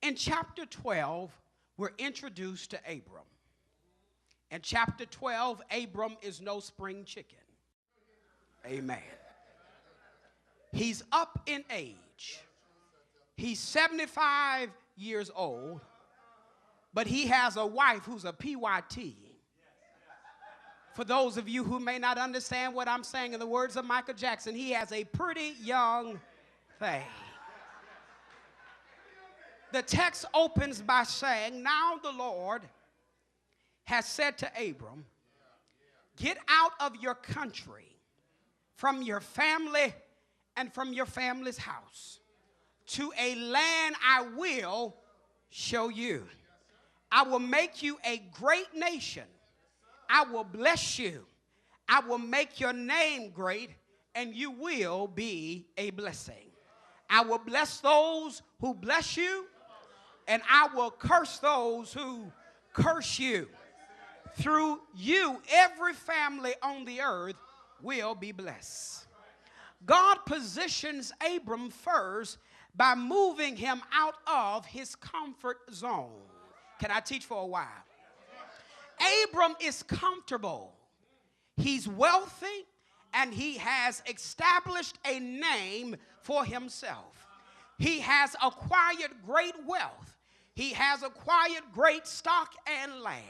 In chapter 12, we're introduced to Abram. In chapter 12, Abram is no spring chicken. Amen. He's up in age. He's 75 years old, but he has a wife who's a PYT. For those of you who may not understand what I'm saying, in the words of Michael Jackson, he has a pretty young thing. The text opens by saying, now the Lord has said to Abram, get out of your country, from your family and from your family's house, to a land I will show you. I will make you a great nation. I will bless you. I will make your name great, and you will be a blessing. I will bless those who bless you, and I will curse those who curse you. Through you, every family on the earth will be blessed. God positions Abram first by moving him out of his comfort zone. Can I teach for a while? Abram is comfortable. He's wealthy, and he has established a name for himself. He has acquired great wealth. He has acquired great stock and land.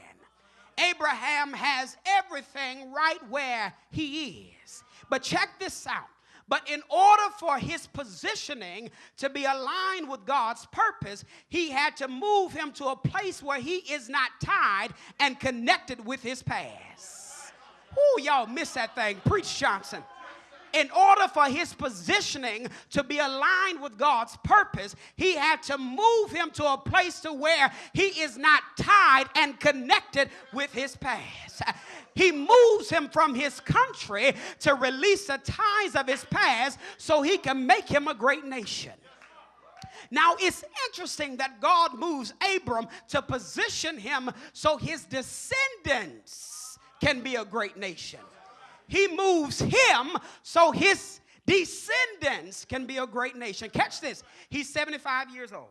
Abraham has everything right where he is. But check this out. But in order for his positioning to be aligned with God's purpose, he had to move him to a place where he is not tied and connected with his past. Ooh, y'all missed that thing. Preach, Johnson. In order for his positioning to be aligned with God's purpose, he had to move him to a place to where he is not tied and connected with his past. He moves him from his country to release the ties of his past so he can make him a great nation. Now, it's interesting that God moves Abram to position him so his descendants can be a great nation. He moves him so his descendants can be a great nation. Catch this. He's 75 years old.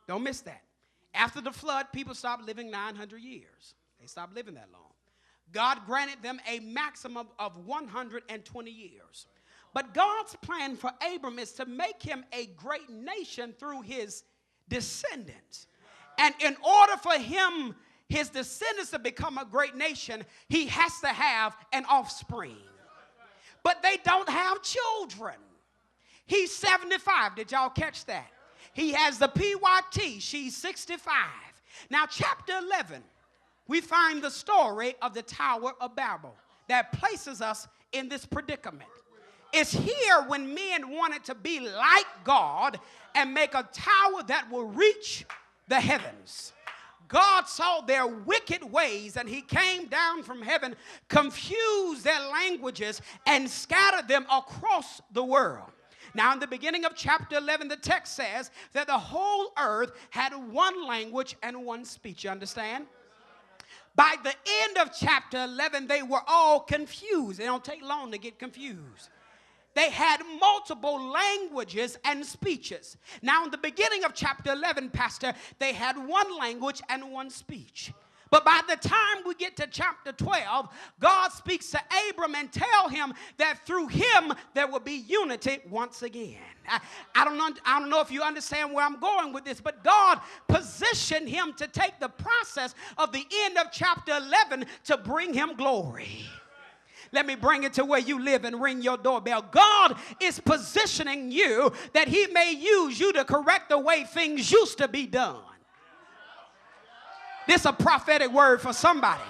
Don't miss that. After the flood, people stopped living 900 years. They stopped living that long. God granted them a maximum of 120 years. But God's plan for Abram is to make him a great nation through his descendants. And in order for his descendants to become a great nation, he has to have an offspring. But they don't have children. He's 75. Did y'all catch that? He has the PYT. She's 65. Now, chapter 11, we find the story of the Tower of Babel that places us in this predicament. It's here when men wanted to be like God and make a tower that will reach the heavens. God saw their wicked ways, and he came down from heaven, confused their languages, and scattered them across the world. Now, in the beginning of chapter 11, the text says that the whole earth had one language and one speech. You understand? By the end of chapter 11, they were all confused. It don't take long to get confused. They had multiple languages and speeches. Now, in the beginning of chapter 11, Pastor, they had one language and one speech. But by the time we get to chapter 12, God speaks to Abram and tell him that through him there will be unity once again. I don't know if you understand where I'm going with this, but God positioned him to take the process of the end of chapter 11 to bring him glory. Let me bring it to where you live and ring your doorbell. God is positioning you that he may use you to correct the way things used to be done. This is a prophetic word for somebody.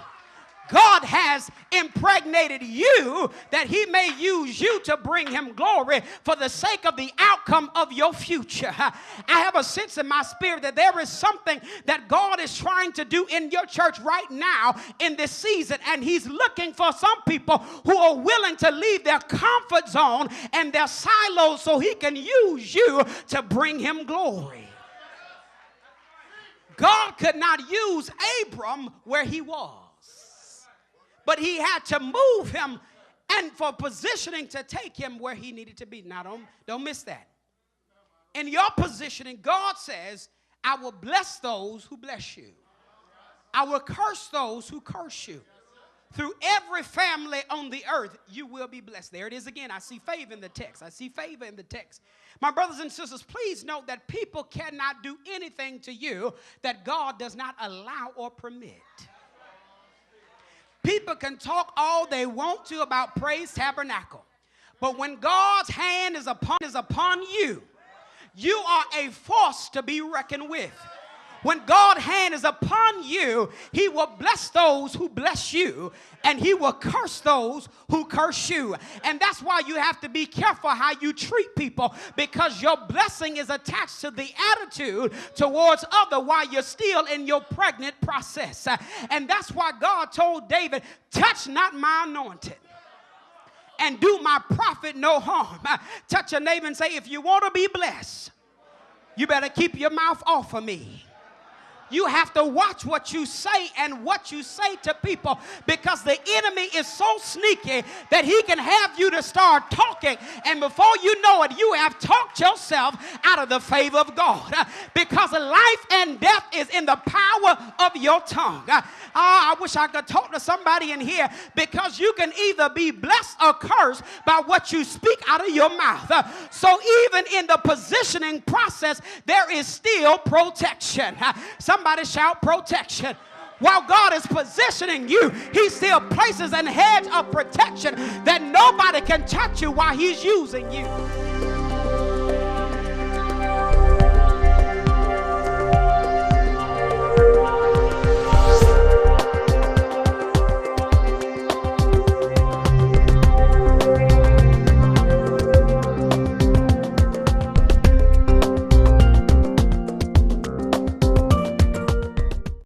God has impregnated you that he may use you to bring him glory for the sake of the outcome of your future. I have a sense in my spirit that there is something that God is trying to do in your church right now in this season, and he's looking for some people who are willing to leave their comfort zone and their silos so he can use you to bring him glory. God could not use Abram where he was, but he had to move him and for positioning to take him where he needed to be. Now, don't miss that. In your positioning, God says, I will bless those who bless you. I will curse those who curse you. Through every family on the earth, you will be blessed. There it is again. I see favor in the text. I see favor in the text. My brothers and sisters, please note that people cannot do anything to you that God does not allow or permit. People can talk all they want to about Praise Tabernacle. But when God's hand is upon you, you are a force to be reckoned with. When God's hand is upon you, he will bless those who bless you, and he will curse those who curse you. And that's why you have to be careful how you treat people, because your blessing is attached to the attitude towards others while you're still in your pregnant process. And that's why God told David, touch not my anointed and do my prophet no harm. Touch your neighbor and say, if you want to be blessed, you better keep your mouth off of me. You have to watch what you say and what you say to people, because the enemy is so sneaky that he can have you to start talking, and before you know it, you have talked yourself out of the favor of God, because life and death is in the power of your tongue. I wish I could talk to somebody in here, because you can either be blessed or cursed by what you speak out of your mouth. So even in the positioning process, there is still protection. Somebody shout protection. While God is positioning you, he still places an hedge of protection that nobody can touch you while he's using you.